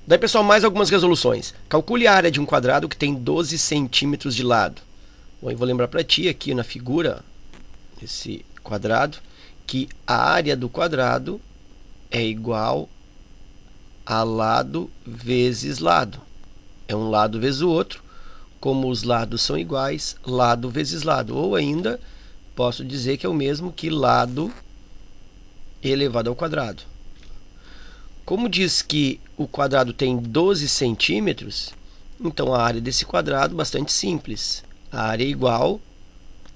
Daí, pessoal, mais algumas resoluções. Calcule a área de um quadrado que tem 12 centímetros de lado. Bom, eu vou lembrar para ti aqui na figura, esse quadrado, que a área do quadrado é igual a lado vezes lado. É um lado vezes o outro. Como os lados são iguais, lado vezes lado. Ou ainda, posso dizer que é o mesmo que lado elevado ao quadrado. Como diz que o quadrado tem 12 centímetros, então a área desse quadrado é bastante simples. A área é igual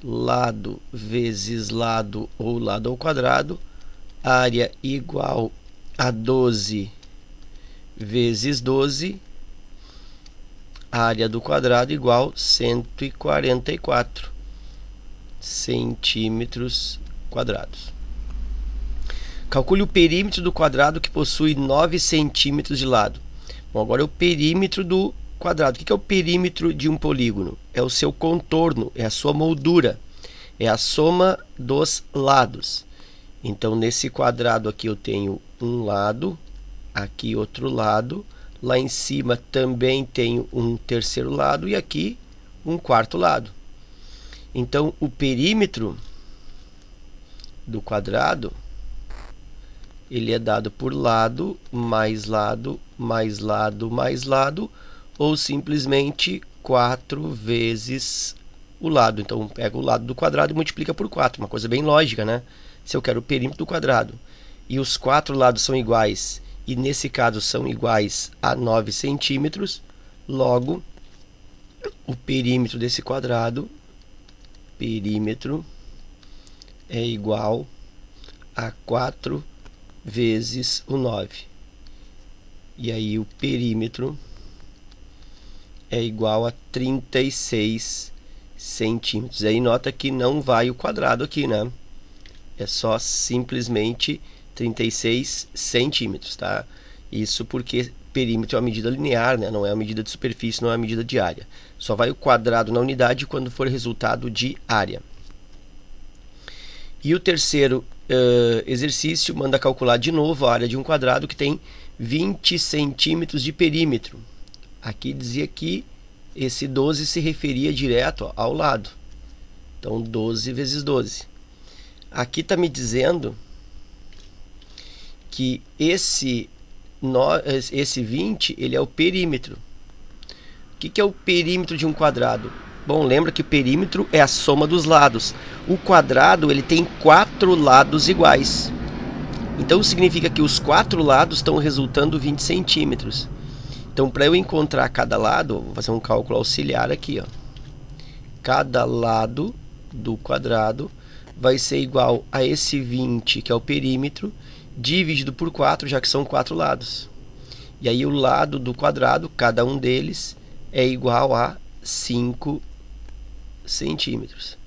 lado vezes lado ou lado ao quadrado, área igual a 12 vezes 12, área do quadrado igual 144 centímetros quadrados. Calcule o perímetro do quadrado que possui 9 centímetros de lado. Bom, agora é o perímetro do quadrado. O que é o perímetro de um polígono? É o seu contorno, é a sua moldura, é a soma dos lados. Então, nesse quadrado aqui eu tenho um lado, aqui outro lado, lá em cima também tenho um terceiro lado e aqui um quarto lado. Então, o perímetro do quadrado, ele é dado por lado, mais lado, mais lado, mais lado, ou simplesmente 4 vezes o lado. Então, pega o lado do quadrado e multiplica por 4. Uma coisa bem lógica, né? Se eu quero o perímetro do quadrado e os 4 lados são iguais, e nesse caso são iguais a 9 centímetros, logo, o perímetro desse quadrado, perímetro, é igual a 4 vezes o 9. E aí o perímetro é igual a 36 centímetros. Aí nota que não vai o quadrado aqui, né? É só simplesmente 36 centímetros, tá? Isso porque perímetro é uma medida linear, né? Não é uma medida de superfície, não é uma medida de área. Só vai o quadrado na unidade quando for resultado de área. E o terceiro exercício manda calcular de novo a área de um quadrado que tem 20 centímetros de perímetro. Aqui dizia que esse 12 se referia direto ao lado. Então, 12 vezes 12. Aqui está me dizendo que esse 20 ele é o perímetro. O que é o perímetro de um quadrado? Bom, lembra que o perímetro é a soma dos lados. O quadrado ele tem 4 lados iguais. Então, significa que os 4 lados estão resultando 20 centímetros. Então, para eu encontrar cada lado, vou fazer um cálculo auxiliar aqui. Ó. Cada lado do quadrado vai ser igual a esse 20, que é o perímetro, dividido por 4, já que são 4 lados. E aí o lado do quadrado, cada um deles, é igual a 5 centímetros.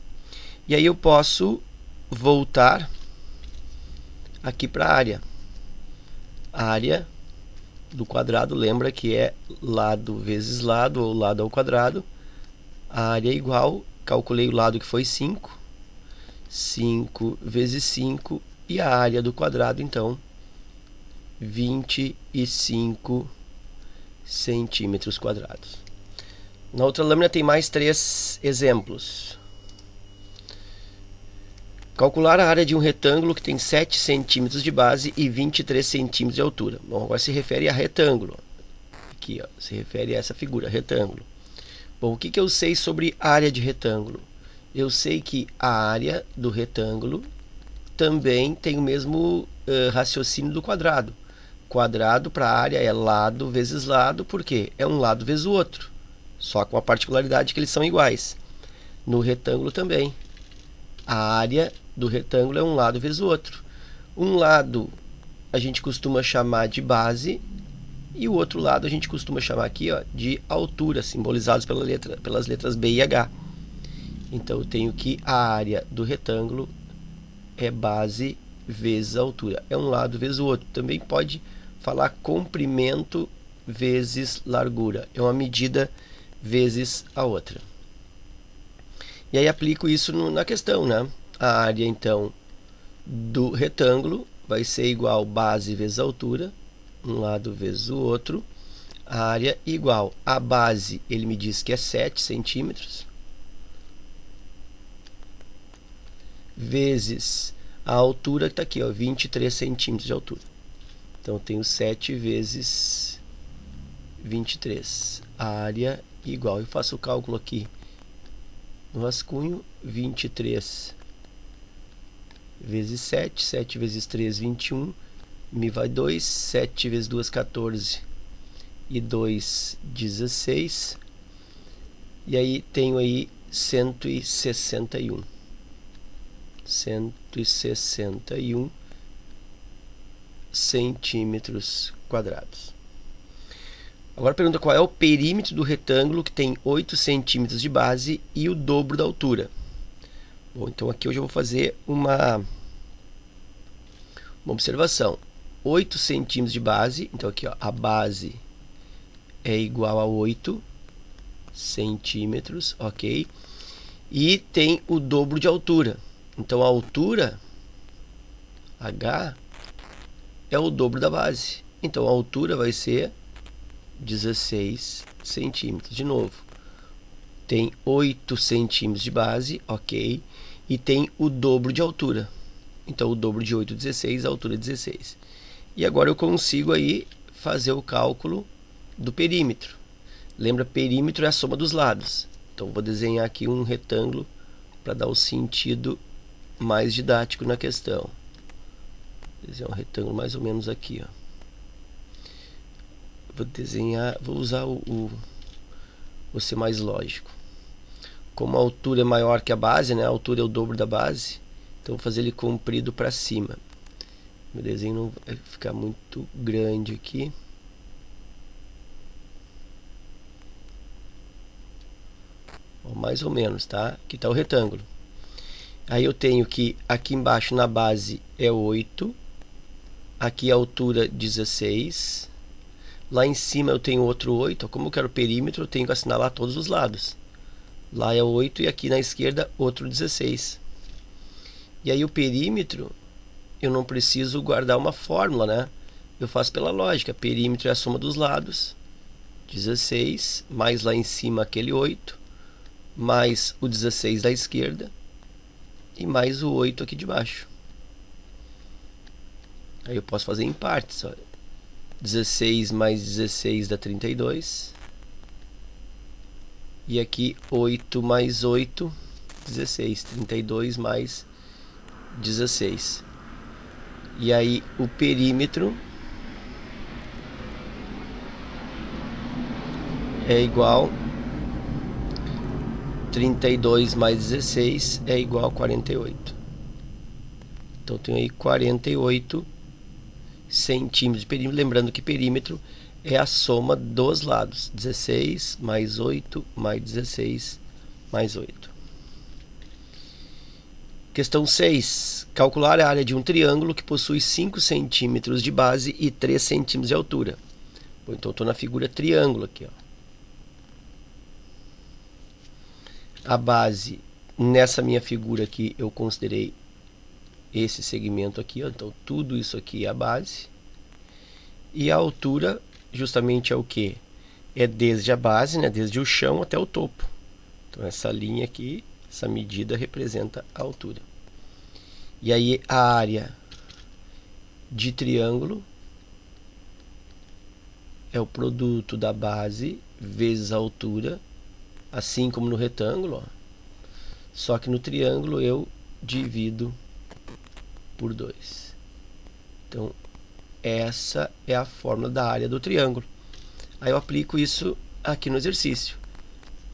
E aí eu posso voltar aqui para a área. A área do quadrado, lembra que é lado vezes lado, ou lado ao quadrado. A área é igual, calculei o lado que foi 5. 5 vezes 5, e a área do quadrado, então, 25 centímetros quadrados. Na outra lâmina tem mais 3 exemplos. Calcular a área de um retângulo que tem 7 centímetros de base e 23 centímetros de altura. Bom, agora se refere a retângulo. Aqui, ó, se refere a essa figura, retângulo. Bom, o que eu sei sobre área de retângulo? Eu sei que a área do retângulo também tem o mesmo raciocínio do quadrado. Quadrado para a área é lado vezes lado, porque é um lado vezes o outro. Só com a particularidade que eles são iguais. No retângulo também. A área do retângulo é um lado vezes o outro. Um lado a gente costuma chamar de base e o outro lado a gente costuma chamar aqui, ó, de altura, simbolizados pelas letras B e H. Então eu tenho que a área do retângulo é base vezes altura. É um lado vezes o outro. Também pode falar comprimento vezes largura. É uma medida vezes a outra. E aí aplico isso na questão, né? A área, então, do retângulo vai ser igual base vezes altura, um lado vezes o outro. A área igual a base, ele me diz que é 7 centímetros, vezes a altura que está aqui, ó, 23 centímetros de altura. Então, eu tenho 7 vezes 23. A área igual. Eu faço o cálculo aqui no rascunho. 23 vezes 7. 7 vezes 3, 21. Me vai 2. 7 vezes 2, 14. E 2, 16. E aí, tenho aí 161. 161 centímetros quadrados. Agora pergunta qual é o perímetro do retângulo que tem 8 centímetros de base e o dobro da altura. Bom, então aqui eu já vou fazer uma observação. 8 centímetros de base, então aqui ó, a base é igual a 8 centímetros, ok? E tem o dobro de altura. Então a altura, H, é o dobro da base. Então a altura vai ser 16 centímetros. De novo, tem 8 centímetros de base, ok? E tem o dobro de altura. Então o dobro de 8 é 16, a altura é 16. E agora eu consigo aí fazer o cálculo do perímetro. Lembra, perímetro é a soma dos lados. Então vou desenhar aqui um retângulo para dar o sentido mais didático na questão. Desenhar um retângulo mais ou menos aqui, ó. Vou desenhar, vou usar vou ser mais lógico. Como a altura é maior que a base, né? A altura é o dobro da base, então vou fazer ele comprido para cima. Meu desenho não vai ficar muito grande aqui. Ó, mais ou menos, tá? Aqui está o retângulo. Aí eu tenho que aqui embaixo na base é 8, aqui a altura 16, lá em cima eu tenho outro 8, como eu quero perímetro eu tenho que assinalar todos os lados. Lá é 8 e aqui na esquerda outro 16. E aí o perímetro eu não preciso guardar uma fórmula, né? Eu faço pela lógica, perímetro é a soma dos lados, 16, mais lá em cima aquele 8, mais o 16 da esquerda, e mais o 8 aqui de baixo. Aí eu posso fazer em partes. Ó. 16 mais 16 dá 32. E aqui 8 mais 8, 16. 32 mais 16. E aí o perímetro é igual 32 mais 16 é igual a 48. Então, tenho aí 48 centímetros de perímetro. Lembrando que perímetro é a soma dos lados. 16 mais 8 mais 16 mais 8. Questão 6. Calcular a área de um triângulo que possui 5 centímetros de base e 3 centímetros de altura. Bom, então, estou na figura triângulo aqui, ó. A base, nessa minha figura aqui, eu considerei esse segmento aqui, ó. Então tudo isso aqui é a base. E a altura justamente é o que? É desde a base, né? Desde o chão até o topo. Então essa linha aqui, essa medida representa a altura. E aí a área de triângulo é o produto da base vezes a altura, assim como no retângulo, ó. Só que no triângulo eu divido por 2. Então, essa é a fórmula da área do triângulo. Aí eu aplico isso aqui no exercício.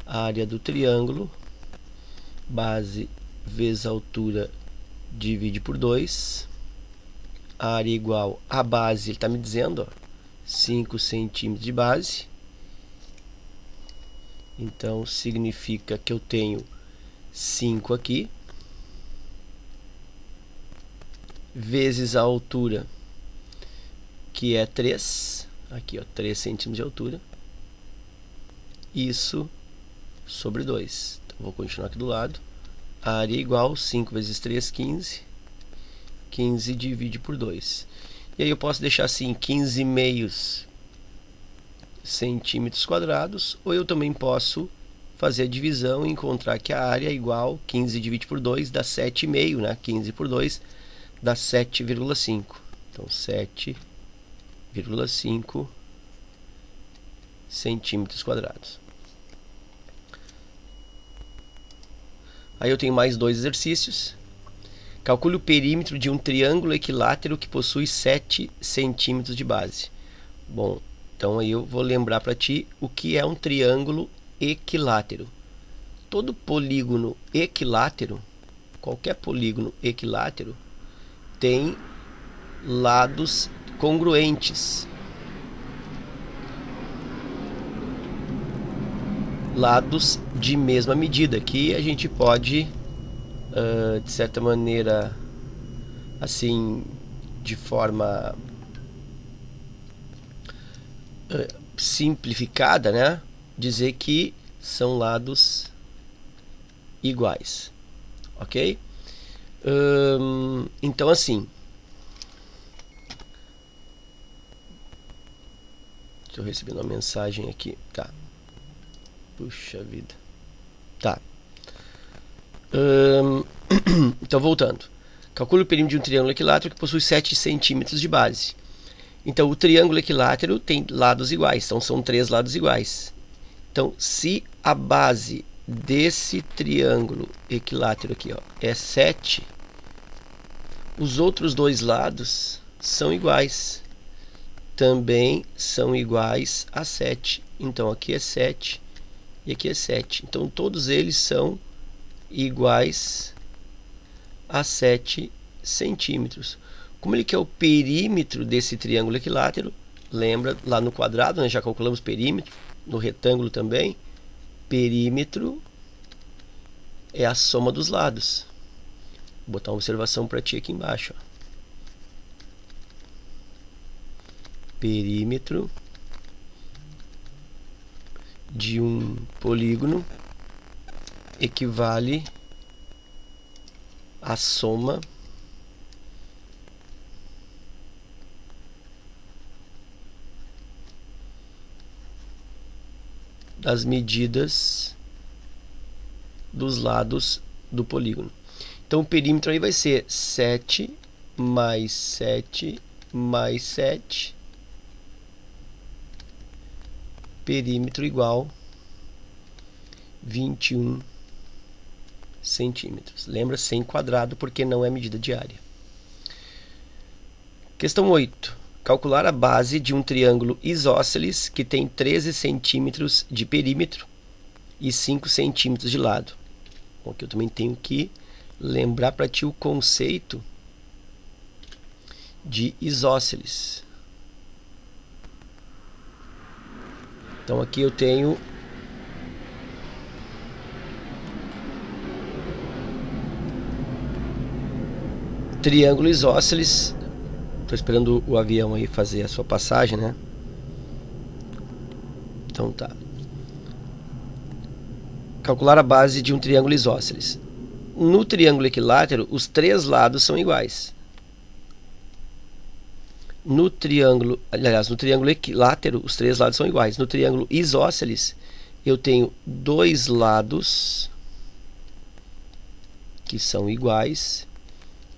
A área do triângulo, base vezes a altura, divide por 2. A área igual a base, ele está me dizendo, ó, 5 centímetros de base. Então, significa que eu tenho 5 aqui, vezes a altura, que é 3, aqui ó, 3 centímetros de altura, isso sobre 2. Então, vou continuar aqui do lado. A área é igual, 5 vezes 3, 15. 15 divide por 2. E aí eu posso deixar assim, 15 meios centímetros quadrados, ou eu também posso fazer a divisão e encontrar que a área é igual 15 dividido por 2 dá 7,5, né? 15 por 2 dá 7,5. Então 7,5 centímetros quadrados. Aí eu tenho mais dois exercícios. Calcule o perímetro de um triângulo equilátero que possui 7 centímetros de base. Bom, então aí eu vou lembrar para ti o que é um triângulo equilátero. Todo polígono equilátero, qualquer polígono equilátero, tem lados congruentes. Lados de mesma medida, que a gente pode, de certa maneira, assim, de forma simplificada, né, dizer que são lados iguais, ok? Então, assim, estou recebendo uma mensagem aqui, tá? Puxa vida. Tá. Então, voltando. Calcule o perímetro de um triângulo equilátero que possui 7 centímetros de base. Então, o triângulo equilátero tem lados iguais. Então, são 3 lados iguais. Então, se a base desse triângulo equilátero aqui, ó, é 7, os outros dois lados são iguais. Também são iguais a 7. Então, aqui é 7. E aqui é 7. Então, todos eles são iguais a 7 centímetros. Como ele quer o perímetro desse triângulo equilátero, lembra lá no quadrado, nós já calculamos perímetro, no retângulo também. Perímetro é a soma dos lados. Vou botar uma observação para ti aqui embaixo. Ó. Perímetro de um polígono equivale à soma das medidas dos lados do polígono. Então o perímetro aí vai ser 7 mais 7 mais 7. Perímetro igual 21 centímetros. Lembra, sem quadrado, porque não é medida de área. Questão 8. Calcular a base de um triângulo isósceles que tem 13 centímetros de perímetro e 5 centímetros de lado. Bom, aqui eu também tenho que lembrar para ti o conceito de isósceles. Então aqui eu tenho triângulo isósceles. Estou esperando o avião aí fazer a sua passagem, né? Então tá. Calcular a base de um triângulo isósceles. No triângulo equilátero, os 3 lados são iguais. No triângulo equilátero, os 3 lados são iguais. No triângulo isósceles, eu tenho 2 lados que são iguais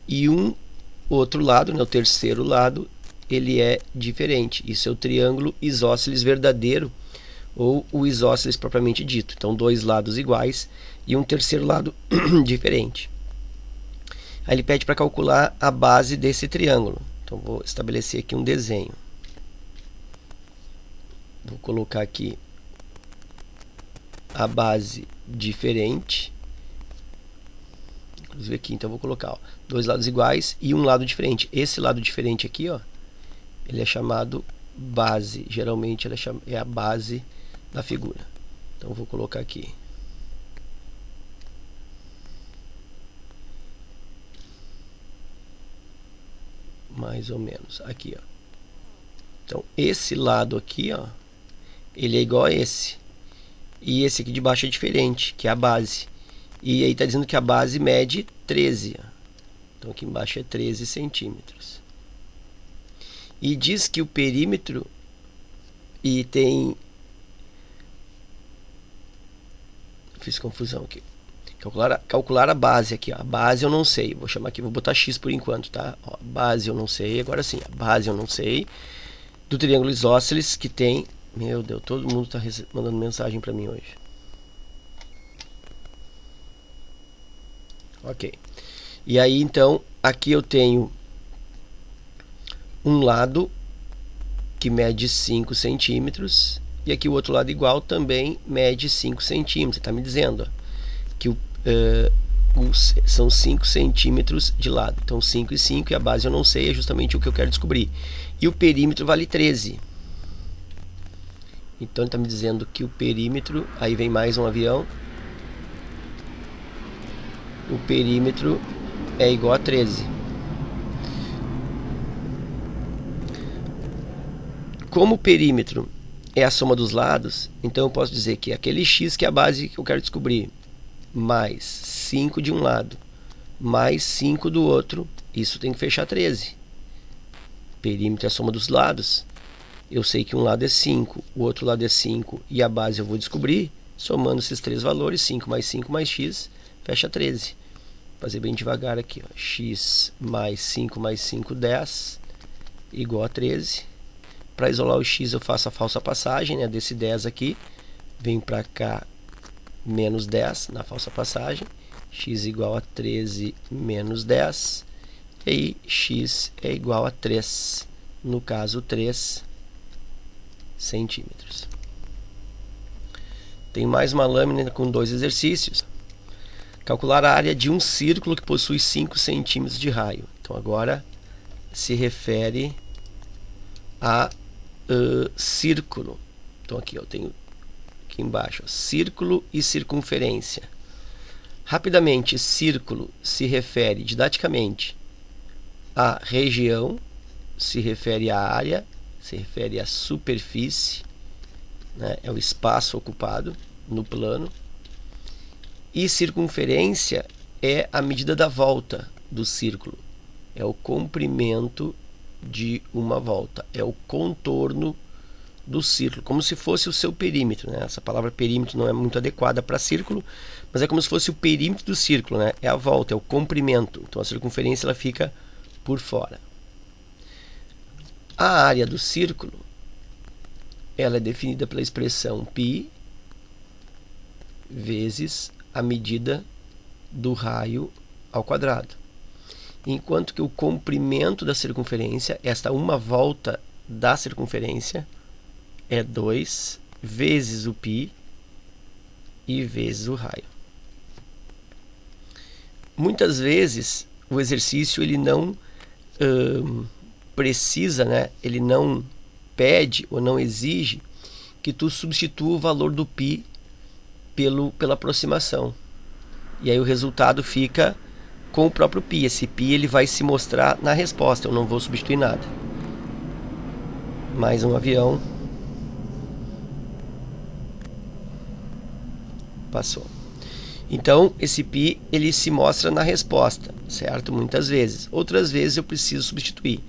e um outro lado, né, o terceiro lado, ele é diferente. Isso é o triângulo isósceles verdadeiro, ou o isósceles propriamente dito. Então, 2 lados iguais e um terceiro lado diferente. Aí ele pede para calcular a base desse triângulo. Então, vou estabelecer aqui um desenho. Vou colocar aqui a base diferente. Inclusive aqui, então, vou colocar, ó, 2 lados iguais e um lado diferente. Esse lado diferente aqui, ó, ele é chamado base. Geralmente, ele é a base da figura. Então, vou colocar aqui. Mais ou menos aqui, ó. Então esse lado aqui, ó, ele é igual a esse, e esse aqui de baixo é diferente, que é a base, e aí está dizendo que a base mede 13, ó. Então aqui embaixo é 13 centímetros, e diz que o perímetro e tem... Fiz confusão aqui. Calcular a base aqui, ó. A base eu não sei. Vou chamar aqui, vou botar x por enquanto, tá? Ó, base eu não sei. Agora sim, a base eu não sei. Do triângulo isósceles que tem... Meu Deus, todo mundo está mandando mensagem para mim hoje. Ok. E aí, então, aqui eu tenho um lado que mede 5 centímetros e aqui o outro lado igual também mede 5 centímetros. Está me dizendo ó, que são 5 centímetros de lado. Então 5 e 5 e a base eu não sei, é justamente o que eu quero descobrir. E o perímetro vale 13. Então ele está me dizendo que o perímetro, aí vem mais um avião, o perímetro é igual a 13. Como o perímetro é a soma dos lados, então eu posso dizer que aquele x que é a base que eu quero descobrir, mais 5 de um lado, mais 5 do outro, isso tem que fechar 13. Perímetro é a soma dos lados. Eu sei que um lado é 5, o outro lado é 5 e a base eu vou descobrir somando esses três valores, 5 mais 5 mais x, fecha 13. Vou fazer bem devagar aqui, ó. X mais 5, 10, igual a 13. Para isolar o x eu faço a falsa passagem, né, desse 10 aqui, vem para cá menos 10 na falsa passagem, x igual a 13 menos 10, e aí x é igual a 3, no caso 3 centímetros. Tem mais uma lâmina com 2 exercícios. Calcular a área de um círculo que possui 5 centímetros de raio. Então agora se refere a círculo. Então aqui eu tenho aqui embaixo, ó, círculo e circunferência. Rapidamente, círculo se refere didaticamente à região, se refere à área, se refere à superfície, né, é o espaço ocupado no plano. E circunferência é a medida da volta do círculo, é o comprimento de uma volta, é o contorno do círculo, como se fosse o seu perímetro, né? Essa palavra perímetro não é muito adequada para círculo, mas é como se fosse o perímetro do círculo, né? É a volta, é o comprimento. Então a circunferência ela fica por fora. A área do círculo ela é definida pela expressão π vezes a medida do raio ao quadrado. Enquanto que o comprimento da circunferência, esta uma volta da circunferência, é 2 vezes o π e vezes o raio. Muitas vezes o exercício ele não precisa, né? Ele não pede ou não exige que tu substitua o valor do π pela aproximação. E aí o resultado fica com o próprio π. Esse π ele vai se mostrar na resposta, eu não vou substituir nada. Mais um avião. Passou. Então, esse π ele se mostra na resposta, certo? Muitas vezes. Outras vezes eu preciso substituir.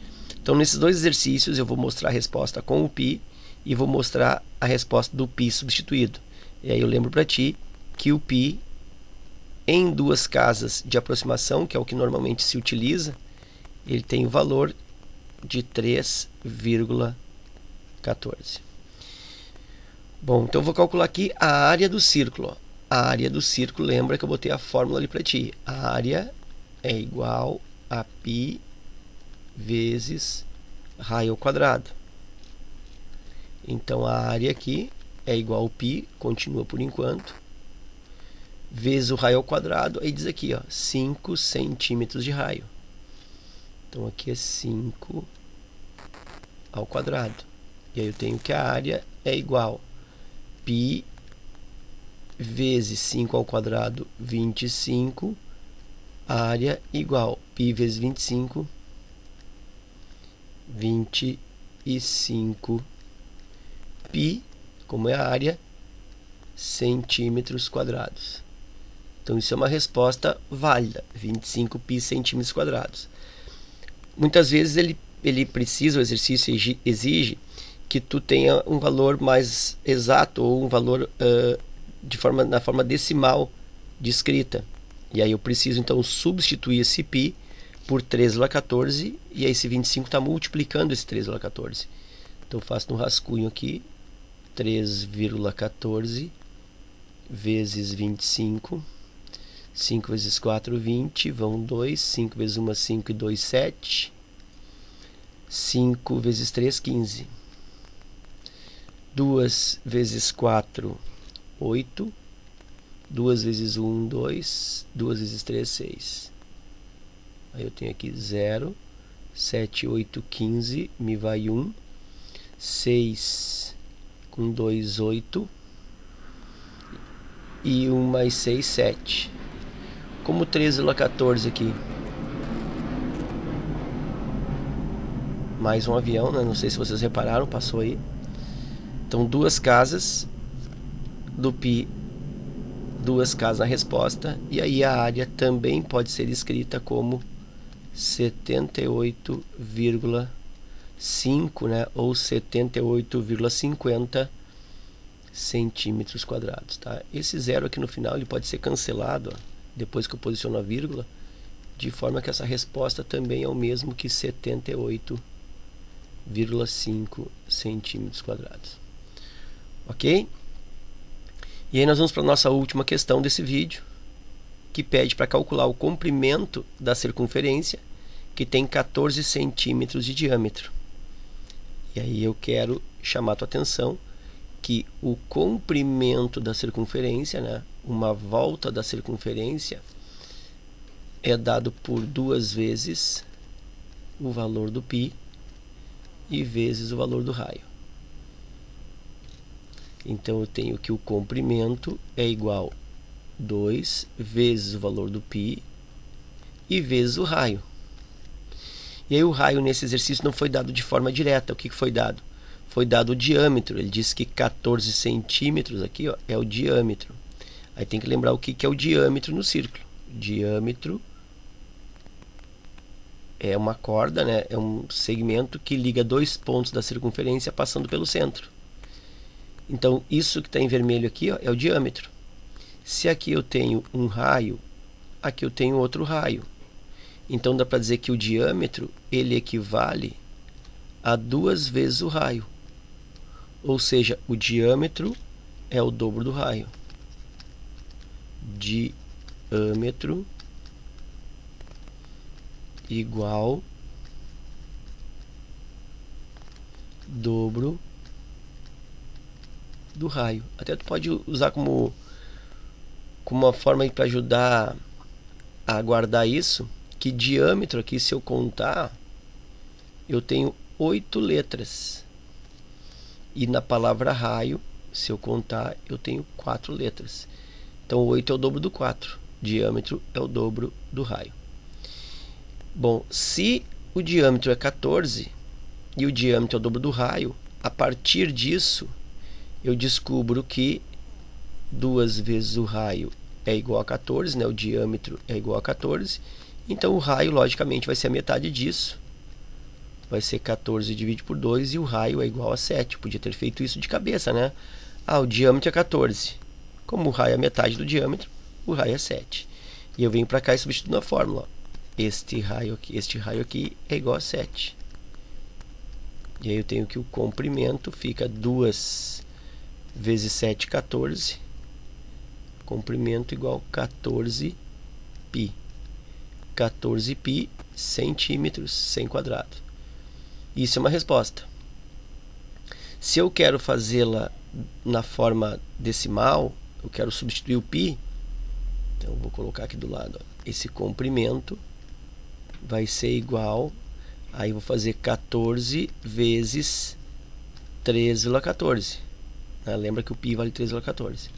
Então, nesses dois exercícios, eu vou mostrar a resposta com o π e vou mostrar a resposta do π substituído. E aí eu lembro para ti que o π, em duas casas de aproximação, que é o que normalmente se utiliza, ele tem o valor de 3,14. Bom, então eu vou calcular aqui a área do círculo. Ó. A área do círculo, lembra que eu botei a fórmula ali para ti. A área é igual a π vezes raio ao quadrado. Então a área aqui é igual a π, continua por enquanto, vezes o raio ao quadrado, aí diz aqui, ó, 5 centímetros de raio. Então aqui é 5 ao quadrado. E aí eu tenho que a área é igual a π vezes 5 ao quadrado, 25. A área igual a π vezes 25, 25 π, como é a área, centímetros quadrados. Então isso é uma resposta válida, 25 π centímetros quadrados. Muitas vezes ele precisa, o exercício exige que tu tenha um valor mais exato ou um valor na forma decimal de escrita. E aí eu preciso então substituir esse π por 3,14 e aí esse 25 está multiplicando esse 3,14. Então eu faço no rascunho aqui 3,14 vezes 25. 5 vezes 4, 20, vão 2, 5 vezes 1, 5 e 2, 7. 5 vezes 3, 15. 2 vezes 4, 8. 2 vezes 1, 2. 2 vezes 3, 6. Aí eu tenho aqui 0, 7, 8, 15, me vai 1. 6 com 2, 8. E 1 mais 6, 7. Como 13,14 aqui. Mais um avião, né? Não sei se vocês repararam, passou aí. Então, duas casas do π, duas casas na resposta. E aí a área também pode ser escrita como 78,5, né? Ou 78,50 centímetros quadrados, tá? Esse zero aqui no final ele pode ser cancelado, ó, depois que eu posiciono a vírgula, de forma que essa resposta também é o mesmo que 78,5 centímetros quadrados. Ok? E aí nós vamos para a nossa última questão desse vídeo, que pede para calcular o comprimento da circunferência, que tem 14 centímetros de diâmetro. E aí eu quero chamar a tua atenção que o comprimento da circunferência, né, uma volta da circunferência, é dado por 2 vezes o valor do π e vezes o valor do raio. Então eu tenho que o comprimento é igual a 2 vezes o valor do π e vezes o raio. E aí o raio nesse exercício não foi dado de forma direta. O que foi dado? Foi dado o diâmetro. Ele disse que 14 centímetros aqui, ó, é o diâmetro. Aí tem que lembrar o que é o diâmetro no círculo. Diâmetro é uma corda, né? É um segmento que liga dois pontos da circunferência passando pelo centro. Então, isso que está em vermelho aqui, ó, é o diâmetro. Se aqui eu tenho um raio, aqui eu tenho outro raio. Então, dá para dizer que o diâmetro ele equivale a 2 vezes o raio. Ou seja, o diâmetro é o dobro do raio. Diâmetro igual dobro do raio. Até tu pode usar como uma forma para ajudar a guardar isso, que diâmetro aqui, se eu contar, eu tenho 8 letras. E na palavra raio, se eu contar, eu tenho 4 letras. Então, 8 é o dobro do 4. Diâmetro é o dobro do raio. Bom, se o diâmetro é 14 e o diâmetro é o dobro do raio, a partir disso, eu descubro que 2 vezes o raio é igual a 14, né? O diâmetro é igual a 14. Então, o raio, logicamente, vai ser a metade disso. Vai ser 14 dividido por 2 e o raio é igual a 7. Eu podia ter feito isso de cabeça, né? Ah, o diâmetro é 14. Como o raio é a metade do diâmetro, o raio é 7. E eu venho para cá e substituo na fórmula. Este raio aqui é igual a 7. E aí eu tenho que o comprimento fica 2 vezes 7, 14. Comprimento igual a 14 π. 14 π centímetros sem quadrado. Isso é uma resposta. Se eu quero fazê-la na forma decimal, eu quero substituir o π, então eu vou colocar aqui do lado, ó, esse comprimento vai ser igual, aí eu vou fazer 14 vezes 3,14. Né? Lembra que o π vale 3,14.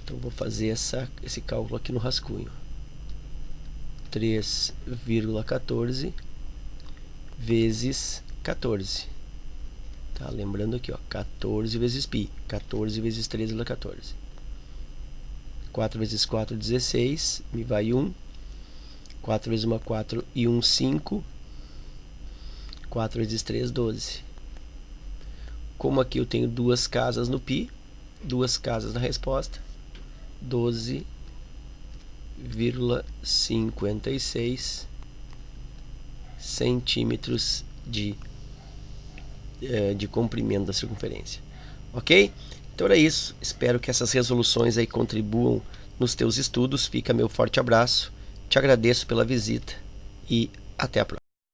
Então eu vou fazer esse cálculo aqui no rascunho. 3,14 vezes 14. Tá? Lembrando aqui, ó, 14 vezes π. 14 vezes 3,14. 4 vezes 4, 16. Me vai 1. 4 vezes 1, 4 e 1, 5. 4 vezes 3, 12. como aqui eu tenho duas casas no π, duas casas na resposta, 12,56 centímetros de comprimento da circunferência. Ok? Então era isso. Espero que essas resoluções aí contribuam nos teus estudos. Fica meu forte abraço. Te agradeço pela visita e até a próxima.